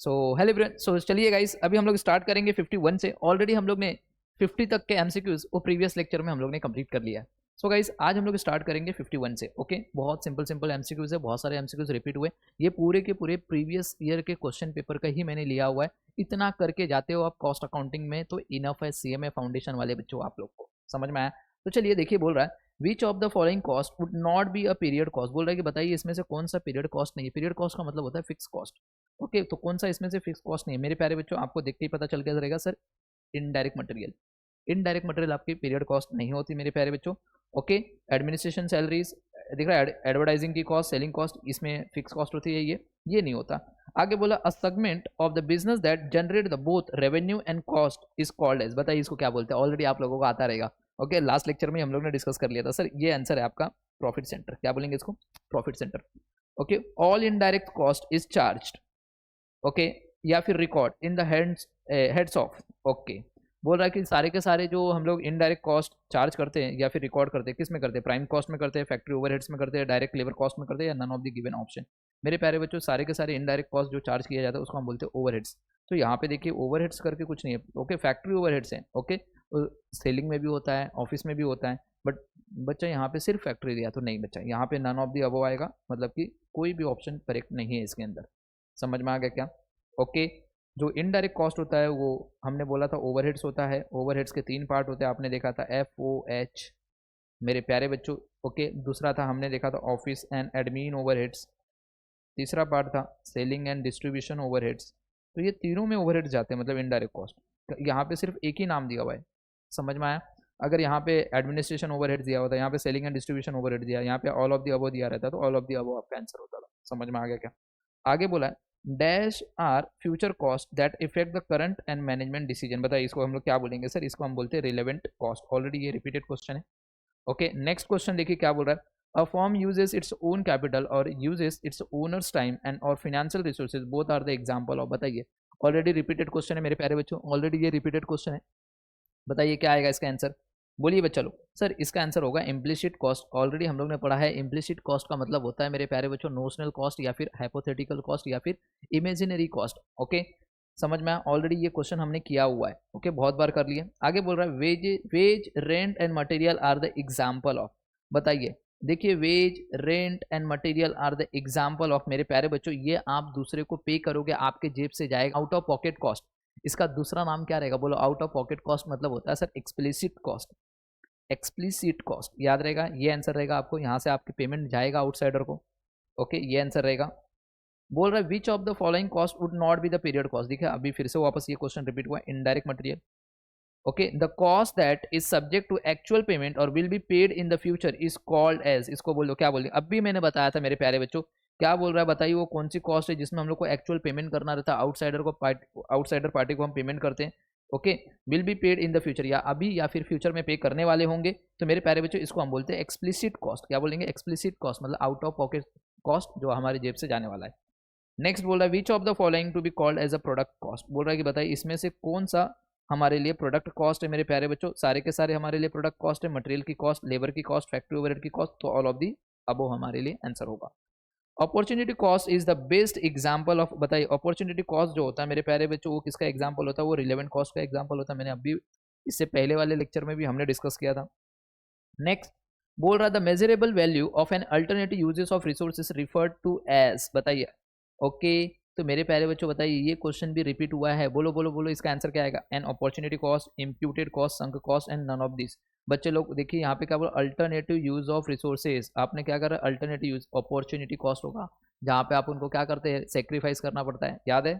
So hello everyone, सो चलिए guys, अभी हम लोग स्टार्ट करेंगे 51 से। ऑलरेडी हम लोग ने 50 तक के एमसीक्यूज वो प्रीवियस लेक्चर में हम लोग ने कंप्लीट कर लिया है। सो गाइस, आज हम लोग स्टार्ट करेंगे 51 से। ओके, बहुत सिंपल सिंपल एमसीक्यूज है, बहुत सारे एमसीक्यूज रिपीट हुए। ये पूरे के पूरे प्रीवियस ईयर के क्वेश्चन पेपर का ही मैंने लिया हुआ है। इतना करके जाते हो आप कॉस्ट अकाउंटिंग में तो इनफ है। सीएमए फाउंडेशन वाले बच्चों आप लोग को समझ में आया? तो चलिए देखिए, बोल रहा है which of the following cost would not be a period cost. बोल रहा है कि बताइए इसमें से कौन सा पीरियड कॉस्ट नहीं है। पीरियड कॉस्ट का मतलब होता है फिक्स कॉस्ट। ओके, तो कौन सा इसमें से फिक्स कॉस्ट नहीं है? मेरे प्यारे बच्चों, आपको देख के ही पता चल गया रहेगा sir, indirect material. Indirect material आपकी पीरियड कॉस्ट नहीं होती मेरे प्यारे बच्चों। ओके, एडमिनिस्ट्रेशन सैलरीज दिख रहा है, एडवर्टाइजिंग की कॉस्ट, सेलिंग कॉस्ट, इसमें फिक्स कॉस्ट होती है, ये नहीं होता। आगे बोला a segment of the business that generate the both revenue and cost is called as. बताइए इसको क्या बोलते हैं? ऑलरेडी आप लोगों को आता रहेगा। ओके, लास्ट लेक्चर में हम लोग ने डिस्कस कर लिया था सर। ये आंसर है आपका प्रॉफिट सेंटर। क्या बोलेंगे इसको? Profit centre. Okay, all indirect cost is charged, okay, या फिर record in the heads of. Okay, बोल रहा है कि सारे के सारे जो हम लोग इनडायरेक्ट कॉस्ट चार्ज करते हैं या फिर रिकॉर्ड करते हैं, किस में करते हैं? प्राइम कॉस्ट में करते हैं, फैक्ट्री ओवरहेड्स में करते हैं, डायरेक्ट लेबर कॉस्ट में करते हैं, या none of the given option. मेरे प्यारे बच्चों, सारे के सारे इनडायरेक्ट कॉस्ट जो चार्ज किया जाता है उसको हम बोलते हैं ओवरहेड्स। तो यहाँ पे देखिए ओवरहेड्स करके कुछ नहीं है। ओके, फैक्ट्री ओवरहेड्स हैं। ओके, सेलिंग में भी होता है, ऑफिस में भी होता है, बट बच्चा यहाँ पे सिर्फ फैक्ट्री दिया तो नहीं बच्चा, यहाँ पे नन ऑफ द अबव आएगा, मतलब कि कोई भी ऑप्शन करेक्ट नहीं है इसके अंदर। समझ में आ गया क्या? ओके, जो इनडायरेक्ट कॉस्ट होता है वो हमने बोला था ओवरहेड्स होता है। ओवरहेड्स के 3 पार्ट होते हैं, आपने देखा था FOH मेरे प्यारे बच्चों। ओके, दूसरा था हमने देखा था ऑफिस एंड एडमिन ओवरहेड्स, तीसरा पार्ट था सेलिंग एंड डिस्ट्रीब्यूशन ओवरहेड्स। तो ये तीनों में ओवरहेड्स जाते हैं, मतलब इनडायरेक्ट कॉस्ट। यहाँ पे सिर्फ एक ही नाम दिया हुआ है, समझ में आया? अगर यहाँ पे एडमिनिस्ट्रेशन ओवरहेड दिया होता, यहाँ पे सेलिंग एंड डिस्ट्रीब्यूशन ओवरहेड दिया, यहाँ पे ऑल ऑफ द अबव दिया रहता तो ऑल ऑफ द अबव आपका आंसर होता था। समझ में आ गया क्या? आगे बोला है dash are future cost that effect the current and management decision. बताइए इसको हम लोग क्या बोलेंगे सर? इसको हम बोलते हैं रिलेवेंट कॉस्ट। ऑलरेडी ये रिपीटेड क्वेश्चन है। ओके, नेक्स्ट क्वेश्चन देखिए क्या बोल रहा है। A firm uses its own capital और uses its owners time and और financial resources both are the example of. बताइए, ऑलरेडी रिपीटेड क्वेश्चन है मेरे प्यारे बच्चों, ऑलरेडी ये रिपीटेड क्वेश्चन है। बताइए क्या आएगा इसका आंसर? बोलिए बच्चा लोग। सर इसका आंसर होगा इम्प्लिसिट कॉस्ट। ऑलरेडी हम लोग ने पढ़ा है, इम्प्लिसिट कॉस्ट का मतलब होता है मेरे प्यारे बच्चों नोशनल कॉस्ट या फिर हाइपोथेटिकल कॉस्ट या फिर इमेजिनरी कॉस्ट। ओके, समझ में आया? ऑलरेडी ये क्वेश्चन हमने किया हुआ है। ओके, बहुत बार कर लिए। आगे बोल रहा है wage rent and material are the example of. बताइए, देखिए wage rent and material are the example of मेरे प्यारे बच्चों, ये आप दूसरे को पे करोगे, आपके जेब से जाएगा, आउट ऑफ पॉकेट कॉस्ट। इसका दूसरा नाम क्या रहेगा? बोलो। आउट ऑफ पॉकेट कॉस्ट मतलब होता है sir explicit cost. Explicit cost याद रहेगा, ये आंसर रहेगा आपको। यहाँ से आपकी पेमेंट जाएगा आउटसाइडर को। ओके, ये आंसर रहेगा। बोल रहा है which of the following cost would not be the period cost. देखिए अभी फिर से वापस ये क्वेश्चन रिपीट हुआ, indirect material. Okay, the cost that is subject to actual payment और will be paid in the future is called as. इसको बोलो क्या बोलिए? अभी मैंने बताया था मेरे प्यारे बच्चों। क्या बोल रहा है बताइए, वो कौन सी कॉस्ट है जिसमें हम लोग को एक्चुअल पेमेंट करना रहता है, आउटसाइडर पार्टी को हम पेमेंट करते हैं। Okay, will be paid in the future, या अभी या फिर फ्यूचर में पे करने वाले होंगे। तो मेरे प्यारे बच्चों इसको हम बोलते हैं एक्सप्लिसिट कॉस्ट। क्या बोलेंगे? एक्सप्लिसिट कॉस्ट मतलब आउट ऑफ पॉकेट कॉस्ट जो हमारे जेब से जाने वाला है। नेक्स्ट बोल रहा है which of the following to be called as a product cost. बोल रहा है कि बताइए इसमें से कौन सा हमारे लिए प्रोडक्ट कॉस्ट है। मेरे प्यारे बच्चों सारे के सारे हमारे लिए प्रोडक्ट कॉस्ट है। मटेरियल की कॉस्ट, लेबर की कॉस्ट, फैक्ट्री ओवरहेड की कॉस्ट, तो ऑल ऑफ दी अबव हमारे लिए आंसर होगा। Opportunity cost is the best example of. बताइए अपॉर्चुनिटी कॉस्ट जो होता है मेरे प्यारे बच्चों वो किसका एग्जाम्पल होता है? वो रिलेवेंट कॉस्ट का एग्जाम्पल होता है। मैंने अभी इससे पहले वाले लेक्चर में भी हमने डिस्कस किया था। नेक्स्ट बोल रहा the measurable value of an alternative uses of resources referred to as. बताइए। ओके, तो मेरे प्यारे बच्चों बताइए ये क्वेश्चन भी रिपीट हुआ है। बोलो बोलो बोलो, इसका आंसर क्या आएगा? An opportunity cost, imputed cost, sunk cost and none of this. बच्चे लोग देखिए यहाँ पे क्या बोला? Alternative use of resources. आपने क्या करा? अल्टरनेटिव यूज, अपॉर्चुनिटी कॉस्ट होगा जहाँ पे आप उनको क्या करते हैं? सेक्रीफाइस करना पड़ता है, याद है?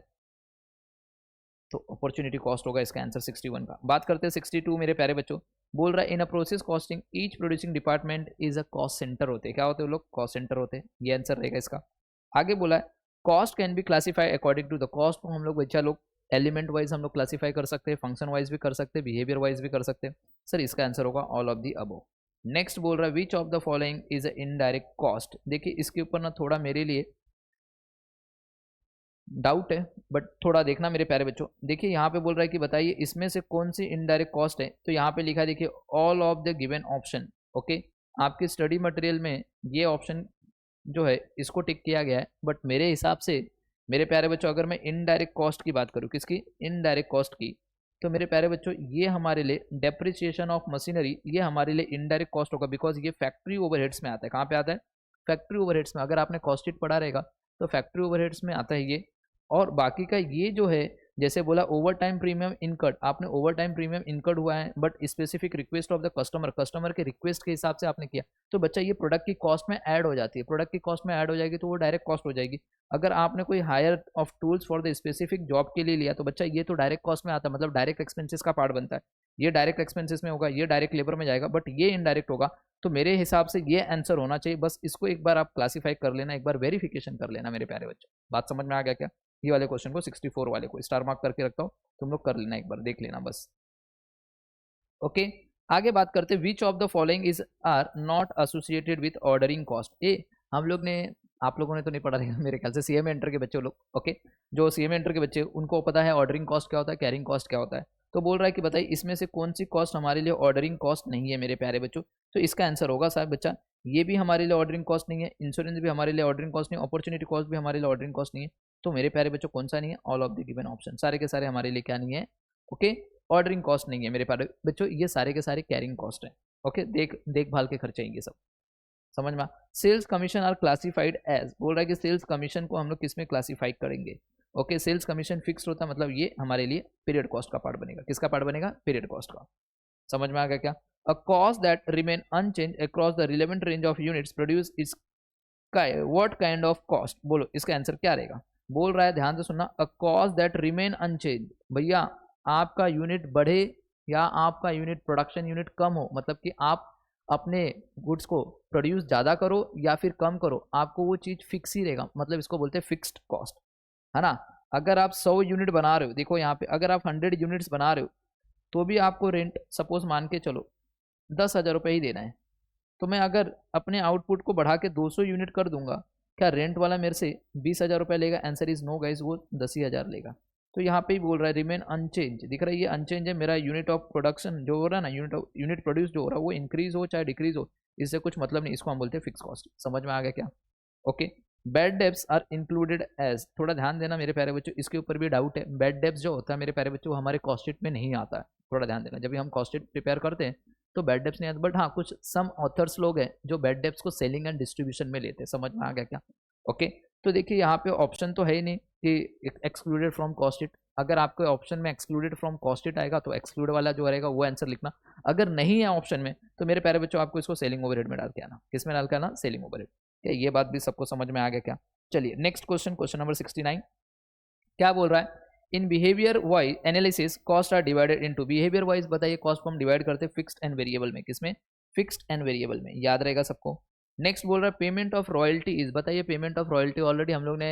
तो अपॉर्चुनिटी कॉस्ट होगा इसका आंसर 61 का। बात करते हैं 62 मेरे प्यारे बच्चों। बोल रहा है in a process costing each producing department is a cost centre होते हैं। क्या होते हैं वो लोग? कॉस्ट सेंटर होते हैं। ये आंसर रहेगा इसका। आगे बोला है cost can be classify according to the cost को हम लोग बच्चा लोग एलिमेंट वाइज हम लोग क्लासीफाई कर सकते हैं, फंक्शन वाइज भी कर सकते हैं, बिहेवियर वाइज भी कर सकते हैं। सर इसका आंसर होगा all of the above. Next बोल रहा है which of the following is a indirect cost. देखिए इसके ऊपर ना थोड़ा मेरे लिए डाउट है, बट थोड़ा देखना मेरे प्यारे बच्चों। देखिए यहाँ पे बोल रहा है कि बताइए इसमें से कौन सी इनडायरेक्ट कॉस्ट है। तो यहाँ पे लिखा है देखिए all of the given option. Okay, आपके स्टडी मटेरियल में ये ऑप्शन जो है इसको टिक किया गया है, बट मेरे हिसाब से मेरे प्यारे बच्चों अगर मैं इनडायरेक्ट कॉस्ट की बात करूँ, किसकी, इनडायरेक्ट कॉस्ट की, तो मेरे प्यारे बच्चों ये हमारे लिए डेप्रिसिएशन ऑफ मशीनरी, ये हमारे लिए इनडायरेक्ट कॉस्ट होगा, बिकॉज ये फैक्ट्री ओवरहेड्स में आता है। कहाँ पे आता है, फैक्ट्री ओवरहेड्स में। अगर आपने कॉस्ट शीट पढ़ा रहेगा तो फैक्ट्री ओवरहेड्स में आता है ये। और बाकी का ये जो है, जैसे बोला ओवर टाइम प्रीमियम इनकर्ड, आपने ओवर टाइम प्रीमियम इनकर्ड हुआ है but specific request of the customer, customer के रिक्वेस्ट के हिसाब से आपने किया, तो बच्चा ये प्रोडक्ट की कॉस्ट में ऐड हो जाती है। प्रोडक्ट की कॉस्ट में ऐड हो जाएगी तो वो डायरेक्ट कॉस्ट हो जाएगी। अगर आपने कोई hire of tools for the specific job के लिए लिया तो बच्चा ये तो डायरेक्ट कॉस्ट में आता है, मतलब डायरेक्ट एक्सपेंसेस का पार्ट बनता है। ये डायरेक्ट एक्सपेंसेस में होगा, ये डायरेक्ट लेबर में जाएगा, बट ये इनडायरेक्ट होगा। तो मेरे हिसाब से ये आंसर होना चाहिए। बस इसको एक बार आप क्लासीफाई कर लेना, एक बार वेरिफिकेशन कर लेना मेरे प्यारे बच्चों। बात समझ में आ गया क्या? ये वाले क्वेश्चन को 64 वाले को स्टार मार्क करके रखता हूँ, तुम लोग कर लेना, एक बार देख लेना बस। ओके, आगे बात करते हैं, which of the following is are not associated with ordering cost. ए हम लोग ने, आप लोगों ने तो नहीं पढ़ा रहेगा मेरे ख्याल से, सीएमए इंटर के बच्चे लोग, ओके, जो सीएमए इंटर के बच्चे उनको पता है ऑर्डरिंग कॉस्ट क्या होता है, कैरिंग कॉस्ट क्या होता है। तो बोल रहा है कि बताइए इसमें से कौन सी कॉस्ट हमारे लिए ऑर्डरिंग कॉस्ट नहीं है मेरे प्यारे बच्चों। तो इसका आंसर होगा साहब बच्चा, ये भी हमारे लिए ऑर्डरिंग कॉस्ट नहीं है, इंश्योरेंस भी हमारे लिए ऑर्डरिंग कॉस्ट नहीं है, अपॉर्चुनिटी कॉस्ट भी हमारे लिए ऑर्डरिंग कॉस्ट नहीं है। तो मेरे प्यारे बच्चों कौन सा नहीं है, all of the given option, सारे के सारे हमारे लिए क्या नहीं है, ओके, ऑर्डरिंग कॉस्ट नहीं है मेरे प्यारे बच्चों, ये सारे के सारे कैरिंग कॉस्ट है। ओके, देखभाल के खर्चे हैं ये सब, समझ में। Sales commission are classified as, बोल रहा है कि सेल्स कमीशन को हम लोग किस में क्लासीफाई करेंगे। ओके, सेल्स कमीशन फिक्स होता है, मतलब ये हमारे लिए पीरियड कॉस्ट का पार्ट बनेगा। किसका पार्ट बनेगा, पीरियड कॉस्ट का। समझ में आ गया क्या? A cost that remain unchange across the relevant range of units produce is what kind of cost, बोलो इसका आंसर क्या रहेगा। बोल रहा है ध्यान से सुनना, a cost that remain unchange, भैया आपका यूनिट बढ़े या आपका यूनिट प्रोडक्शन यूनिट कम हो, मतलब कि आप अपने गुड्स को प्रोड्यूस ज़्यादा करो या फिर कम करो, आपको वो चीज़ फिक्स ही रहेगा, मतलब इसको बोलते हैं फिक्स्ड कॉस्ट, है ना। अगर आप 100 यूनिट बना रहे हो, देखो यहाँ पे अगर आप 100 यूनिट्स बना रहे हो तो भी आपको रेंट सपोज मान के चलो 10,000 रुपये ही देना है। तो मैं अगर अपने आउटपुट को बढ़ा के 200 यूनिट कर दूंगा, क्या रेंट वाला मेरे से 20,000 रुपये लेगा? आंसर इज नो गाइज, वो 10,000 लेगा। तो यहाँ पे ही बोल रहा है रिमेन अनचेंज, दिख रहा है ये अनचेंज है। मेरा यूनिट ऑफ प्रोडक्शन जो हो रहा है ना, यूनिट प्रोड्यूस जो हो रहा है वो इंक्रीज हो चाहे डिक्रीज हो, इससे कुछ मतलब नहीं, इसको हम बोलते हैं फिक्स कॉस्ट। समझ में आ गया क्या? Okay, bad debts are included as, थोड़ा ध्यान देना मेरे प्यारे बच्चों, इसके ऊपर भी डाउट है। बैड डेब्ट्स जो होता है मेरे प्यारे बच्चों, वो हमारे कॉस्ट शीट में नहीं आता है, थोड़ा ध्यान देना। जब भी हम कॉस्ट शीट प्रिपेयर करते हैं तो बैड डेब्ट्स नहीं आता, बट हाँ कुछ सम ऑथर्स लोग हैं जो बैड डेब्ट्स को सेलिंग एंड डिस्ट्रीब्यूशन में लेते हैं। समझ में आ गया क्या? ओके, तो देखिए यहाँ पे ऑप्शन तो है ही नहीं कि एक्सक्लूडेड फ्रॉम कॉस्ट शीट। अगर आपके ऑप्शन में एक्सक्लूडेड फ्रॉम कॉस्ट शीट आएगा तो एक्सक्लूड वाला जो रहेगा वो आंसर लिखना। अगर नहीं है ऑप्शन में तो मेरे प्यारे बच्चों आपको इसको सेलिंग ओवरहेड में डाल के आना। किस में डाल के आना? Selling overhead. क्या ये बात भी सबको समझ में आ गया क्या? चलिए नेक्स्ट क्वेश्चन, क्वेश्चन नंबर 69 क्या बोल रहा है, in behaviour wise analysis cost are divided into, behaviour wise बताइए कॉस्ट को हम डिवाइड करते हैं फिक्स्ड एंड वेरिएबल में। किसमें? फिक्स्ड एंड वेरिएबल में, याद रहेगा सबको। नेक्स्ट बोल रहा है पेमेंट ऑफ रॉयल्टी इज, बताइए पेमेंट ऑफ रॉयल्टी ऑलरेडी हम लोग ने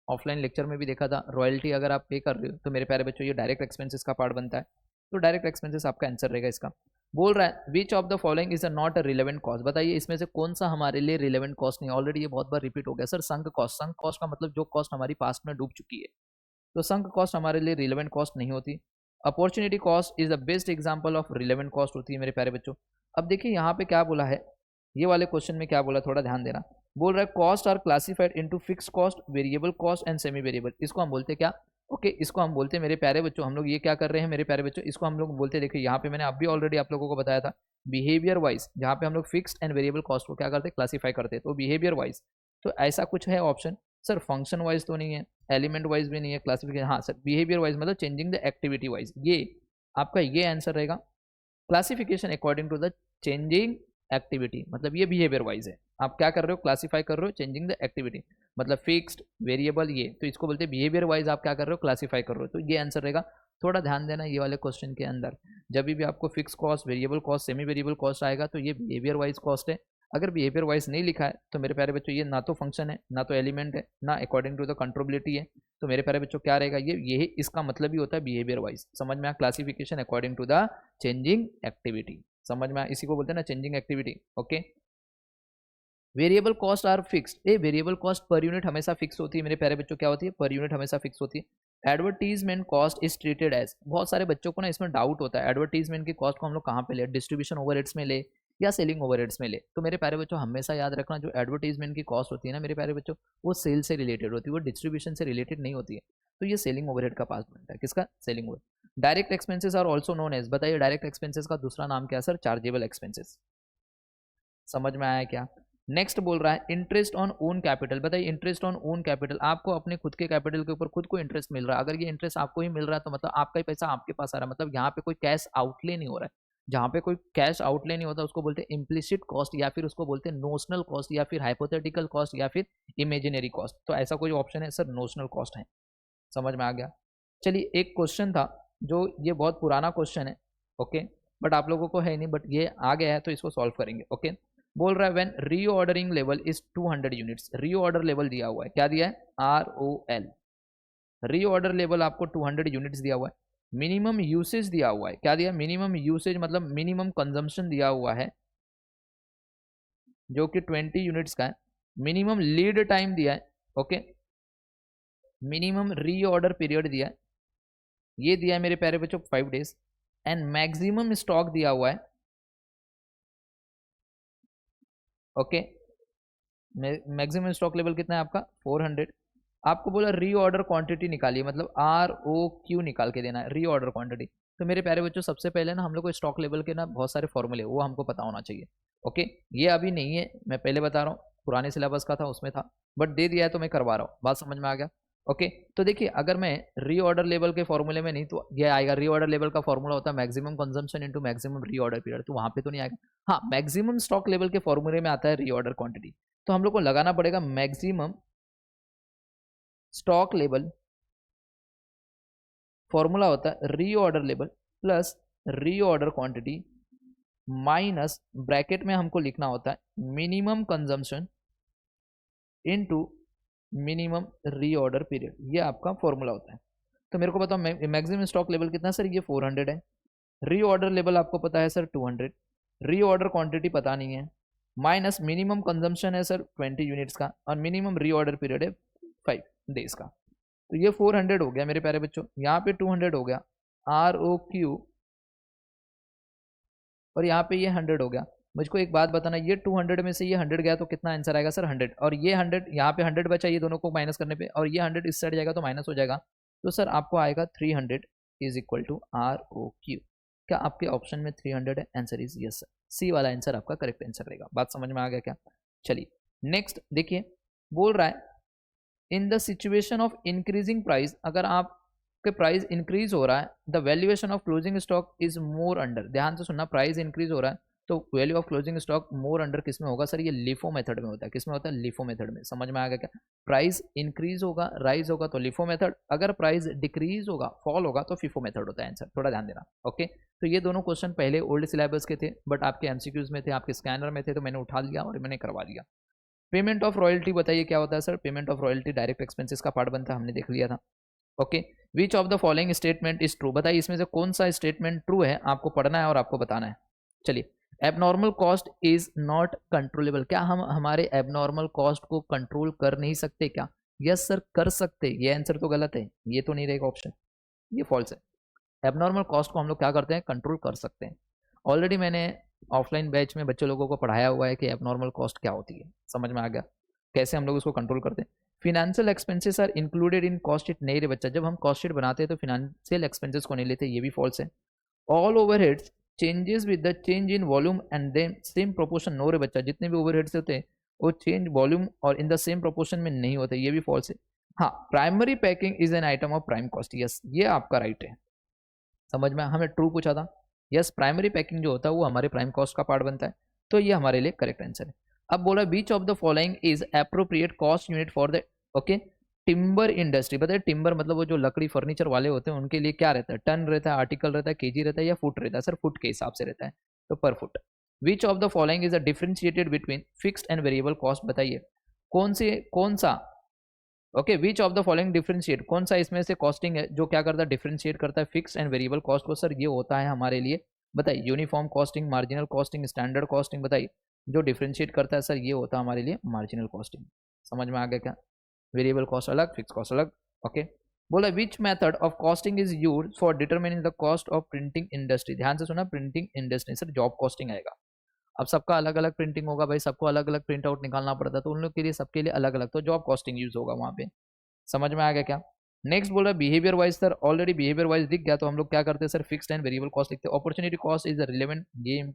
ऑफलाइन लेक्चर में भी देखा था। रॉयल्टी अगर आप पे कर रहे हो तो मेरे प्यारे बच्चों ये डायरेक्ट एक्सपेंसेस का पार्ट बनता है, तो डायरेक्ट एक्सपेंसेस आपका आंसर रहेगा इसका। बोल रहा है which of the following is a not a relevant cost, बताइए इसमें से कौन सा हमारे लिए रिलेवेंट कॉस्ट नहीं। ऑलरेडी ये बहुत बार रिपीट हो गया sir, sunk cost. Sunk cost का मतलब जो कॉस्ट हमारी पास्ट में डूब चुकी है, तो संक कॉस्ट हमारे लिए रिलेवेंट कॉस्ट नहीं होती। Opportunity cost is the best example of relevant cost होती है मेरे प्यारे बच्चों। अब देखिए यहाँ पे क्या बोला है, ये वाले क्वेश्चन में क्या बोला, थोड़ा ध्यान देना। बोल रहा है cost are classified into fix cost, variable cost and semi variable. इसको हम बोलते क्या? ओके, इसको हम बोलते हैं मेरे प्यारे बच्चों, हम लोग ये क्या कर रहे हैं मेरे प्यारे बच्चों, इसको हम लोग बोलते हैं, देखिए यहाँ पे मैंने अभी ऑलरेडी आप लोगों को बताया था बिहेवियर वाइज, जहाँ पे हम लोग फिक्स्ड एंड वेरिएबल कॉस्ट को क्या करते हैं? क्लासीफाई करते हैं। तो बिहेवियर वाइज तो ऐसा कुछ है ऑप्शन सर, फंक्शन वाइज तो नहीं है, एलिमेंट वाइज भी नहीं है, क्लासिफिकेशन, हाँ सर बिहेवियर वाइज मतलब चेंजिंग द एक्टिविटी वाइज, ये आपका ये आंसर रहेगा। Classification according to the changing activity, मतलब ये बिहेवियर वाइज है। आप क्या कर रहे हो? क्लासीफाई कर रहे हो चेंजिंग द एक्टिविटी, मतलब फिक्स्ड वेरिएबल, ये तो इसको बोलते हैं बिहेवियर वाइज। आप क्या कर रहे हो? क्लासीफाई कर रहे हो, तो ये आंसर रहेगा। थोड़ा ध्यान देना ये वाले क्वेश्चन के अंदर, जब भी आपको fix cost, variable cost, semi variable cost आएगा तो ये बिहेवियर वाइज कॉस्ट है। अगर बिहेवियर वाइज नहीं लिखा है तो मेरे प्यारे बच्चों ये ना तो फंक्शन है, ना तो एलिमेंट है, ना अकॉर्डिंग टू द कंट्रोबिलिटी है। तो मेरे प्यारे बच्चों क्या रहेगा? ये इसका मतलब ही होता है बिहेवियर वाइज। समझ में आ? Classification according to the changing activity, समझ में आ? इसी को बोलते हैं ना changing activity. Okay, variable cost are fixed, variable cost per unit हमेशा फिक्स होती है मेरे प्यारे बच्चों, क्या होती है? पर यूनिट हमेशा फिक्स होती है। Advertisement cost is treated as, बहुत सारे बच्चों को ना इसमें डाउट होता है, एडवर्टीजमेंट की कॉस्ट को हम लोग कहाँ पे ले, डिस्ट्रीब्यूशन ओवरहेड्स में ले या सेलिंग ओवरहेड्स में ले। तो मेरे प्यारे बच्चों हमेशा याद रखना, जो एडवर्टीजमेंट की कॉस्ट होती है ना मेरे प्यारे बच्चों, वो सेल से रिलेटेड होती है, वो डिस्ट्रीब्यूशन से रिलेटेड नहीं होती है। तो ये सेलिंग ओवरहेड का पार्ट बनता है। किसका? Selling overhead. Direct expenses are also known as, बताइए डायरेक्ट एक्सपेंसेस का दूसरा नाम क्या है सर? Chargeable expenses. समझ में आया क्या? नेक्स्ट बोल रहा है इंटरेस्ट ऑन ओन कैपिटल। बताइए इंटरेस्ट ऑन ओन कैपिटल, आपको अपने खुद के कैपिटल के ऊपर खुद को इंटरेस्ट मिल रहा है। अगर ये इंटरेस्ट आपको ही मिल रहा है तो मतलब आपका ही पैसा आपके पास आ रहा है, मतलब यहाँ पे कोई कैश आउटले नहीं हो रहा है। जहाँ पे कोई कैश आउटले नहीं होता उसको बोलते हैं इम्प्लिसिट कॉस्ट, या फिर उसको बोलते हैं नोशनल कॉस्ट, या फिर हाइपोथेटिकल कॉस्ट, या फिर इमेजिनरी कॉस्ट। तो ऐसा कोई ऑप्शन है सर? नोशनल कॉस्ट है। समझ में आ गया? चलिए एक क्वेश्चन था जो ये बहुत पुराना क्वेश्चन है, ओके, बट आप लोगों को है नहीं, बट ये आ गया है तो इसको सॉल्व करेंगे। ओके, बोल रहा है when reordering level is 200 units. Reorder level दिया हुआ है, क्या दिया है? ROL। रीऑर्डर लेवल आपको 200 यूनिट्स दिया हुआ है। मिनिमम यूसेज दिया हुआ है, क्या दिया? मिनिमम यूसेज मतलब मिनिमम कंजम्पशन दिया हुआ है जो कि 20 यूनिट्स का है। मिनिमम लीड टाइम दिया है, ओके, मिनिमम रीऑर्डर पीरियड दिया है, ये दिया है मेरे प्यारे बच्चों 5 डेज, एंड मैक्सिमम स्टॉक दिया हुआ है, ओके। मैक्सिमम स्टॉक लेवल कितना है आपका? 400। आपको बोला रीऑर्डर क्वांटिटी निकालिए, मतलब ROQ निकाल के देना है, रीऑर्डर क्वांटिटी। तो मेरे प्यारे बच्चों सबसे पहले ना हम लोग को स्टॉक लेवल के ना बहुत सारे फॉर्मूले वो हमको पता होना चाहिए, ओके। ये अभी नहीं है, मैं पहले बता रहा हूँ, पुराने सिलेबस का था उसमें था, बट दे दिया है तो मैं करवा रहा हूँ। बात समझ में आ गया? ओके। तो देखिए अगर मैं रीऑर्डर लेवल के फॉर्मूले में नहीं तो ये आएगा, रीऑर्डर लेवल का फॉर्मूला होता है maximum consumption into maximum reorder period, तो वहां पे तो नहीं आएगा। हाँ, मैक्सिमम स्टॉक लेवल के फॉर्मूले में आता है रीऑर्डर क्वांटिटी, तो हम लोग को लगाना पड़ेगा मैक्सिमम स्टॉक लेवल, फॉर्मूला होता है reorder level plus reorder quantity minus bracket में हमको लिखना होता है minimum consumption into minimum reorder period. ये आपका फॉर्मूला होता है। तो मेरे को बताओ मैक्सिमम स्टॉक लेवल कितना सर? ये 400 है। रीऑर्डर लेवल आपको पता है सर 200, रीऑर्डर क्वांटिटी पता नहीं है, माइनस मिनिमम कंजम्पशन है सर 20 यूनिट्स का, और मिनिमम रीऑर्डर पीरियड है 5 डेज का। तो ये 400 हो गया मेरे प्यारे बच्चों, यहाँ पे 200 हो गया ROQ, और यहाँ पे ये 100 हो गया। मुझको एक बात बताना, ये 200 में से ये 100 गया तो कितना आंसर आएगा सर? 100। और ये 100 यहाँ पे 100 बचा, ये दोनों को माइनस करने पे, और ये 100 इस साइड जाएगा तो माइनस हो जाएगा। तो सर आपको आएगा 300 इज इक्वल टू ROQ। क्या आपके ऑप्शन में 300 है? आंसर इज यस सर, सी वाला आंसर आपका करेक्ट आंसर रहेगा। बात समझ में आ गया क्या? चलिए नेक्स्ट देखिए, बोल रहा है in the situation of increasing price, अगर आपके प्राइस इंक्रीज हो रहा है, the valuation of closing stock is more under. ध्यान से सुनना, प्राइस इंक्रीज हो रहा है तो value of closing stock more under किस में होगा सर? ये लिफो मेथड में होता है। किस में होता है? लिफो मेथड में। समझ में आ गया क्या? प्राइस इंक्रीज होगा, राइज होगा तो लिफो मेथड, अगर प्राइस डिक्रीज होगा, फॉल होगा तो फिफो मेथड होता है आंसर। थोड़ा ध्यान देना, ओके। तो ये दोनों क्वेश्चन पहले ओल्ड सिलेबस के थे, बट आपके एमसीक्यूज में थे, आपके स्कैनर में थे, तो मैंने उठा लिया और मैंने करवा दिया। पेमेंट ऑफ रॉयल्टी बताइए क्या होता है sir? Payment of royalty direct expenses का पार्ट बनता है, हमने देख लिया था, okay. Which of the following statement is true, बताइए इसमें से कौन सा स्टेटमेंट ट्रू है, आपको पढ़ना है और आपको बताना है। चलिए, abnormal cost is not controllable, क्या हम हमारे एबनॉर्मल कॉस्ट को कंट्रोल कर नहीं सकते क्या? यस सर कर सकते, ये आंसर तो गलत है, ये तो नहीं रहेगा ऑप्शन, ये फॉल्स है। एबनॉर्मल कॉस्ट को हम लोग क्या करते हैं? कंट्रोल कर सकते हैं। ऑलरेडी मैंने ऑफलाइन बैच में बच्चे लोगों को पढ़ाया हुआ है कि एबनॉर्मल कॉस्ट क्या होती है। समझ में आ गया कैसे हम लोग उसको कंट्रोल करते हैं? Financial expenses are included in cost sheet, नहीं रे बच्चा, जब हम कॉस्ट शीट बनाते हैं तो फिनेंशियल एक्सपेंसेस को नहीं लेते, ये भी फॉल्स है। All overheads changes with the change in volume and then same proportion, no रे बच्चा, जितने भी ओवरहेड्स होते हैं वो चेंज वॉल्यूम और इन द सेम प्रोपोर्शन में नहीं होते, ये भी फॉल्स है। हाँ, primary packing is an item of prime cost, yes ये आपका राइट है। समझ में? हमें ट्रू पूछा था, यस प्राइमरी पैकिंग जो होता है वो हमारे प्राइम कॉस्ट का पार्ट बनता है, तो ये हमारे लिए करेक्ट आंसर है। अब बोला which of the following is appropriate cost unit for the, okay, timber industry. बताइए टिम्बर मतलब वो जो लकड़ी फर्नीचर वाले होते हैं उनके लिए क्या रहता है? टन रहता है, आर्टिकल रहता है, केजी रहता है, या फुट रहता है? सर फुट के हिसाब से रहता है, तो पर foot. Which of the following is a differentiated between fixed and variable cost, बताइए कौन सा, okay, which of the following differentiate, कौन सा इसमें से कॉस्टिंग है जो क्या करता है? डिफरेंशिएट करता है फिक्स एंड वेरिएबल कॉस्ट को। सर ये होता है हमारे लिए, बताइए, uniform costing, marginal costing, standard costing. बताइए जो डिफरेंशिएट करता है सर ये होता है हमारे लिए मार्जिनल कॉस्टिंग। समझ में आ गया क्या? वेरिएबल कॉस्ट अलग, फिक्स कॉस्ट अलग, ओके। बोला which method of costing is use for determining the cost of printing industry, ध्यान से सुना, printing industry, sir job costing आएगा। अब सबका अलग अलग प्रिंटिंग होगा भाई, सबको अलग अलग प्रिंट आउट निकालना पड़ता है, तो उन लोग के लिए सबके लिए अलग अलग, तो जॉब कॉस्टिंग यूज होगा वहाँ पे। समझ में आ गया क्या? नेक्स्ट बोल रहा है behaviour wise sir, already behaviour wise दिख गया, तो हम लोग क्या करते हैं sir, fixed and variable cost लिखते हैं। Opportunity cost is the relevant game.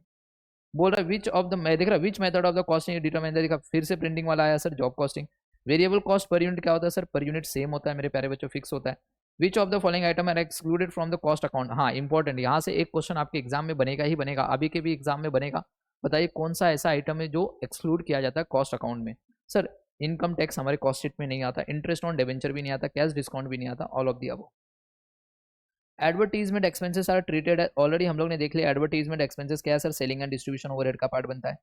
बोल रहा है विच ऑफ द, मैं देख रहा which method of the costing determine, देखा फिर से प्रिंटिंग वाला आया sir, job costing. Variable cost per unit क्या होता है सर, पर यूनिट सेम होता है मेरे प्यारे बच्चों, फिक्स होता है। Which of the following item are excluded from the cost account, हाँ इंपॉर्टेंट, यहाँ से एक क्वेश्चन आपके एग्जाम में बनेगा ही बनेगा, अभी के भी एग्जाम में बनेगा। बताइए कौन सा ऐसा आइटम है जो एक्सक्लूड किया जाता है कॉस्ट अकाउंट में। सर इनकम टैक्स हमारे कॉस्ट शीट में नहीं आता, इंटरेस्ट ऑन डिबेंचर भी नहीं आता, कैश डिस्काउंट भी नहीं आता, all of the above. Advertisement expenses are treated, already हम लोग ने देख लिया एडवर्टीजमेंट एक्सपेंसेस क्या है sir, selling and distribution overhead का पार्ट बनता है।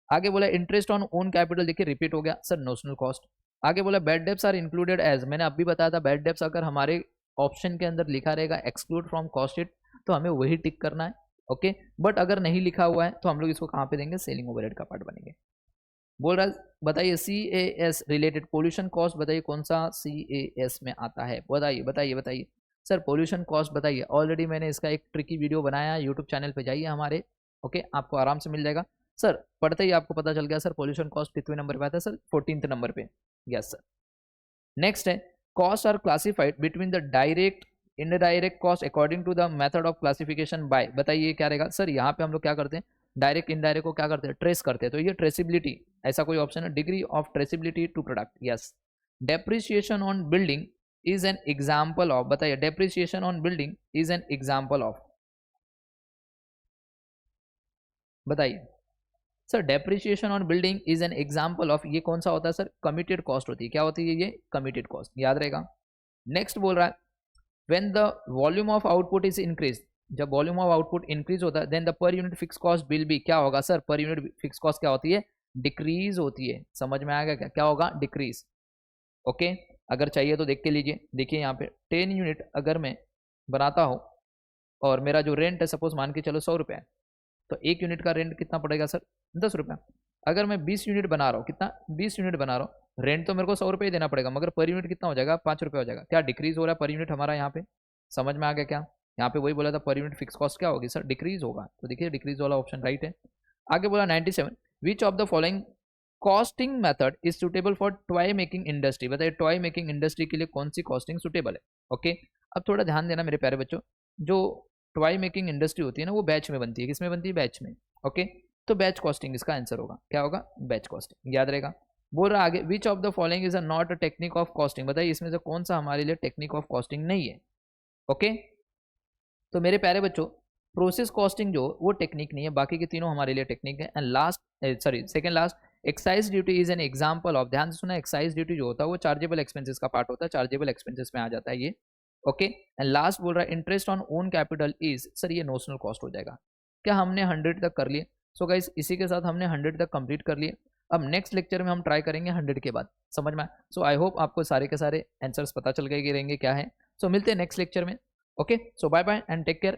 आगे बोला इंटरेस्ट ऑन ओन कैपिटल, देखिए रिपीट हो गया सर, नोशनल कॉस्ट। आगे बोला bad debts are included as, मैंने अभी बताया था बैड डेब्ट्स अगर हमारे ऑप्शन के अंदर लिखा रहेगा एक्सक्लूड फ्रॉम कॉस्ट शीट, तो हमें वही टिक करना है, ओके। बट अगर नहीं लिखा हुआ है तो हम लोग इसको कहाँ पे देंगे, सेलिंग ओवरहेड का पार्ट बनेंगे। बोल रहा है बताइए CAS रिलेटेड पोल्यूशन कॉस्ट, बताइए कौन सा CAS में आता है, बताइए बताइए बताइए सर, पोल्यूशन कॉस्ट बताइए। ऑलरेडी मैंने इसका एक ट्रिकी वीडियो बनाया है, यूट्यूब चैनल पे जाइए हमारे, ओके, आपको आराम से मिल जाएगा। सर पढ़ते ही आपको पता चल गया सर, पोल्यूशन कॉस्ट कितने नंबर पे आता है सर, 14th नंबर पे, यस सर। नेक्स्ट है cost are classified between the direct indirect cost according to the method of classification by, बताइए क्या रहेगा सर। यहाँ पे हम लोग क्या करते हैं, डायरेक्ट इनडायरेक्ट को क्या करते हैं, ट्रेस करते हैं, तो ये ट्रेसिबिलिटी, ऐसा कोई ऑप्शन है, degree of traceability to product, yes. Depreciation on building is an example of, बताइए depreciation on building is an example of, बताइए sir, depreciation on building is an example of, ये कौन सा होता है सर, कमिटेड कॉस्ट होती है, क्या होती है ये, कमिटेड कॉस्ट, याद रहेगा। नेक्स्ट बोल रहा है when the volume of output is increase, जब वॉल्यूम ऑफ आउटपुट इंक्रीज होता है, then the per unit fix cost will be, क्या होगा सर, पर यूनिट फिक्स कॉस्ट क्या होती है, डिक्रीज होती है। समझ में आएगा क्या, क्या होगा, डिक्रीज, ओके। अगर चाहिए तो देख के लीजिए, देखिए यहाँ पे 10 यूनिट अगर मैं बनाता हूँ और मेरा जो रेंट है सपोज मान के चलो 100 रुपये है, तो 1 यूनिट का रेंट कितना पड़ेगा सर, 10 रुपये। अगर मैं 20 यूनिट बना रहा हूँ, कितना, 20 यूनिट बना रहा हूँ, रेंट तो मेरे को 100 रुपये ही देना पड़ेगा, मगर पर यूनिट कितना हो जाएगा, 5 रुपये हो जाएगा, क्या डिक्रीज हो रहा है पर यूनिट हमारा यहाँ पे। समझ में आ गया क्या, यहाँ पे वही बोला था पर यूनिट फिक्स कॉस्ट क्या होगी सर, डिक्रीज होगा, तो देखिए डिक्रीज वाला ऑप्शन राइट है। आगे बोला 97, विच of the following costing method is suitable for toy making industry, बताइए टॉय मेकिंग इंडस्ट्री के लिए कौन सी कॉस्टिंग सुटेबल है, ओके। अब थोड़ा ध्यान देना मेरे प्यारे बच्चों, जो टॉय मेकिंग इंडस्ट्री होती है ना, वो बैच में बनती है, किसमें बनती है, बैच में, ओके। तो बैच कॉस्टिंग इसका आंसर होगा, क्या होगा, बैच कॉस्टिंग, याद रहेगा। बोल रहा आगे विच of the following is a not a technique of costing, बताइए इसमें से कौन सा हमारे लिए टेक्निक ऑफ कॉस्टिंग नहीं है, ओके। तो मेरे प्यारे बच्चों प्रोसेस कॉस्टिंग जो वो टेक्निक नहीं है, बाकी के तीनों हमारे लिए टेक्निक है। And last sorry second last, excise duty is an example of, ध्यान से सुना, एक्साइज ड्यूटी जो होता है वो चार्जेबल एक्सपेंसेस का पार्ट होता है, चार्जेबल एक्सपेंसेस में आ जाता है ये, ओके। एंड लास्ट बोल रहा है interest on own capital is, sir ये नोशनल कॉस्ट हो जाएगा। क्या हमने 100 तक कर लिए, सो गाइस इसी के साथ हमने 100 तक कंप्लीट कर लिए। अब नेक्स्ट लेक्चर में हम ट्राई करेंगे 100 के बाद, समझ में। सो आई होप आपको सारे के सारे आंसर्स पता चल गए रहेंगे क्या है। सो मिलते हैं नेक्स्ट लेक्चर में, okay. So bye bye and take care.